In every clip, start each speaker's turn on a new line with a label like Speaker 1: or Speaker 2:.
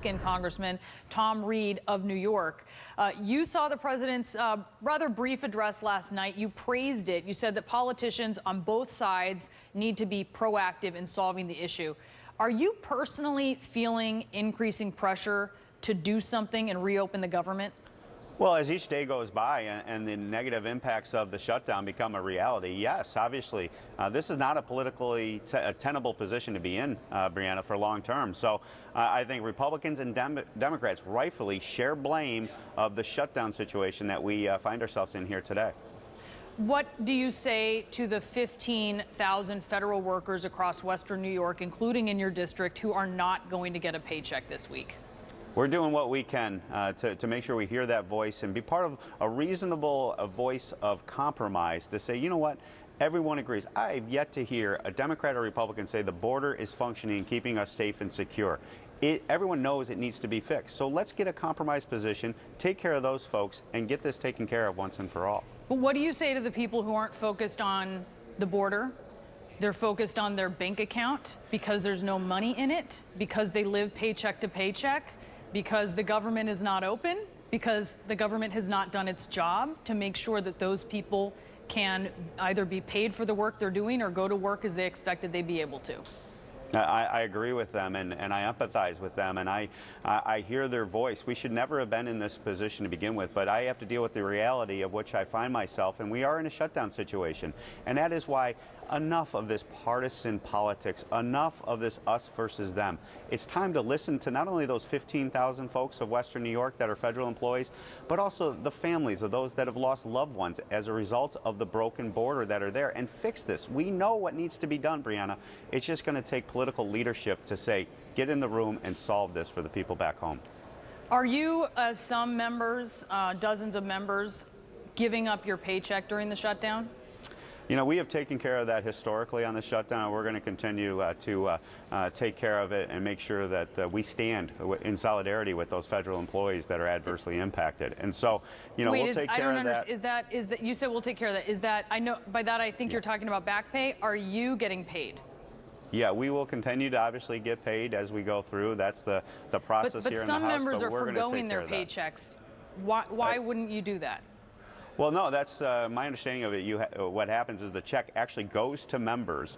Speaker 1: Congressman Tom Reed of New York. You saw the president's rather brief address last night. You praised it. You said that politicians on both sides need to be proactive in solving the issue. Are you personally feeling increasing pressure to do something and reopen the government?
Speaker 2: Well, as each day goes by and the negative impacts of the shutdown become a reality, yes, obviously, this is not a politically tenable position to be in, Brianna, for long term. So I think Republicans and Democrats rightfully share blame of the shutdown situation that we find ourselves in here today.
Speaker 1: What do you say to the 15,000 federal workers across Western New York, including in your district, who are not going to get a paycheck this week?
Speaker 2: We're doing what we can to make sure we hear that voice and be part of a reasonable voice of compromise to say, you know what, everyone agrees. I've yet to hear a Democrat or Republican say the border is functioning and keeping us safe and secure. Everyone knows it needs to be fixed. So let's get a compromise position, take care of those folks, and get this taken care of once and for all.
Speaker 1: But what do you say to the people who aren't focused on the border? They're focused on their bank account because there's no money in it, because they live paycheck to paycheck, because the government is not open, because the government has not done its job to make sure that those people can either be paid for the work they're doing or go to work as they expected they'd be able to.
Speaker 2: I agree with them and I empathize with them and I hear their voice. We should never have been in this position to begin with, but I have to deal with the reality of which I find myself, and we are in a shutdown situation. And that is why enough of this partisan politics, enough of this us versus them. It's time to listen to not only those 15,000 folks of Western New York that are federal employees, but also the families of those that have lost loved ones as a result of the broken border that are there, and fix this. We know what needs to be done, Brianna. It's just going to take political leadership to say, get in the room and solve this for the people back home.
Speaker 1: Are you, as some members, dozens of members, giving up your paycheck during the shutdown?
Speaker 2: You know, we have taken care of that historically on the shutdown. We're going to continue to take care of it and make sure that we stand in solidarity with those federal employees that are adversely impacted. And so, you know, we'll take care of that. Is
Speaker 1: that you said we'll take care of that? Is that, I know by that I think you're talking about back pay. Are you getting paid?
Speaker 2: Yeah, we will continue to obviously get paid as we go through. That's the process here in the House.
Speaker 1: But some members are foregoing their paychecks. Why wouldn't you do that?
Speaker 2: Well, no, that's my understanding of it. What happens is the check actually goes to members,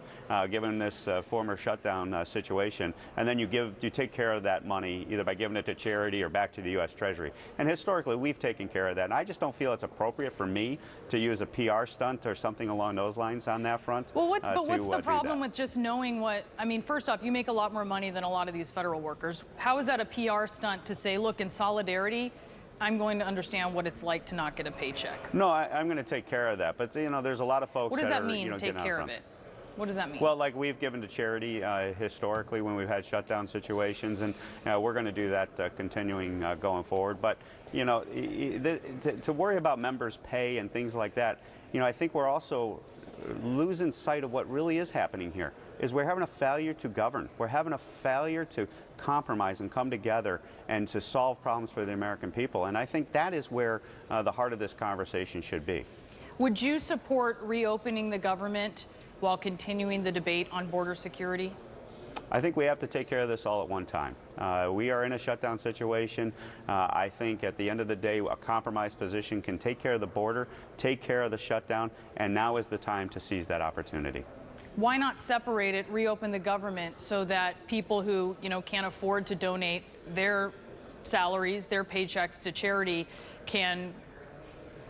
Speaker 2: given this former shutdown situation, and then you take care of that money either by giving it to charity or back to the U.S. Treasury. And historically, we've taken care of that. And I just don't feel it's appropriate for me to use a PR stunt or something along those lines on that front.
Speaker 1: Well, what's the problem with just knowing what? I mean, first off, you make a lot more money than a lot of these federal workers. How is that a PR stunt to say, look, in solidarity, I'm going to understand what it's like to not get a paycheck?
Speaker 2: No, I'm going to take care of that. But, you know, there's a lot of folks
Speaker 1: that are,
Speaker 2: What does
Speaker 1: that mean, take care of it? What does that mean?
Speaker 2: Well, like we've given to charity historically when we've had shutdown situations, and we're going to do that continuing going forward. But, you know, to worry about members' pay and things like that, you know, I think we're also losing sight of what really is happening here, is we're having a failure to govern. We're having a failure to compromise and come together and to solve problems for the American people. And I think that is where the heart of this conversation should be.
Speaker 1: Would you support reopening the government while continuing the debate on border security?
Speaker 2: I think we have to take care of this all at one time. We are in a shutdown situation. I think at the end of the day, a compromise position can take care of the border, take care of the shutdown, and now is the time to seize that opportunity.
Speaker 1: Why not separate it, reopen the government so that people who, you know, can't afford to donate their salaries, their paychecks to charity can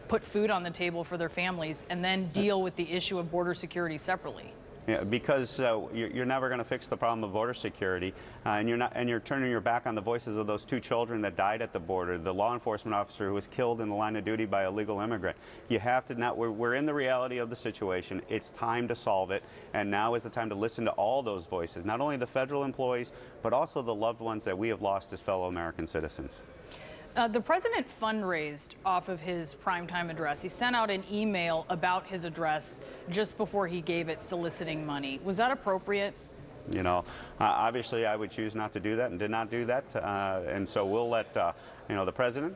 Speaker 1: put food on the table for their families and then deal with the issue of border security separately?
Speaker 2: Yeah, because you're never going to fix the problem of border security, and you're turning your back on the voices of those two children that died at the border, the law enforcement officer who was killed in the line of duty by a legal immigrant. You have to now. We're in the reality of the situation. It's time to solve it, and now is the time to listen to all those voices, not only the federal employees, but also the loved ones that we have lost as fellow American citizens.
Speaker 1: The president fundraised off of his primetime address. He sent out an email about his address just before he gave it, soliciting money. Was that appropriate?
Speaker 2: You know, obviously I would choose not to do that and did not do that. And so we'll let, you know, the president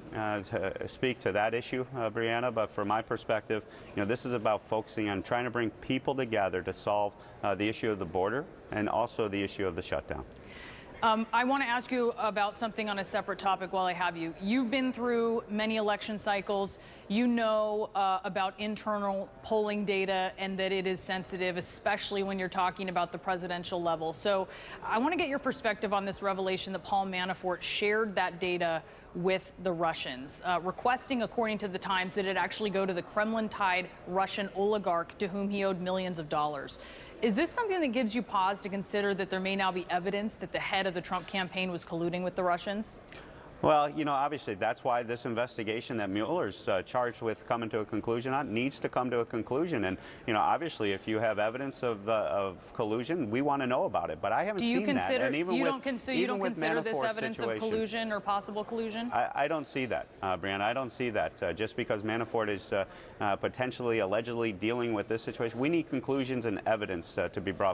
Speaker 2: speak to that issue, Brianna. But from my perspective, you know, this is about focusing on trying to bring people together to solve the issue of the border and also the issue of the shutdown.
Speaker 1: I want to ask you about something on a separate topic while I have you. You've been through many election cycles. You know about internal polling data and that it is sensitive, especially when you're talking about the presidential level. So I want to get your perspective on this revelation that Paul Manafort shared that data with the Russians, requesting, according to the Times, that it actually go to the Kremlin-tied Russian oligarch to whom he owed millions of dollars. Is this something that gives you pause to consider that there may now be evidence that the head of the Trump campaign was colluding with the Russians?
Speaker 2: Well, obviously that's why this investigation that Mueller's charged with coming to a conclusion on needs to come to a conclusion. And, obviously if you have evidence of collusion, we want to know about it. But I haven't seen that. And even
Speaker 1: you
Speaker 2: with,
Speaker 1: don't consider,
Speaker 2: even
Speaker 1: you don't
Speaker 2: with
Speaker 1: consider this
Speaker 2: Manafort's
Speaker 1: evidence
Speaker 2: situation,
Speaker 1: of collusion or possible collusion?
Speaker 2: I don't see that, Brianna. I don't see that. Just because Manafort is potentially, allegedly dealing with this situation, we need conclusions and evidence to be brought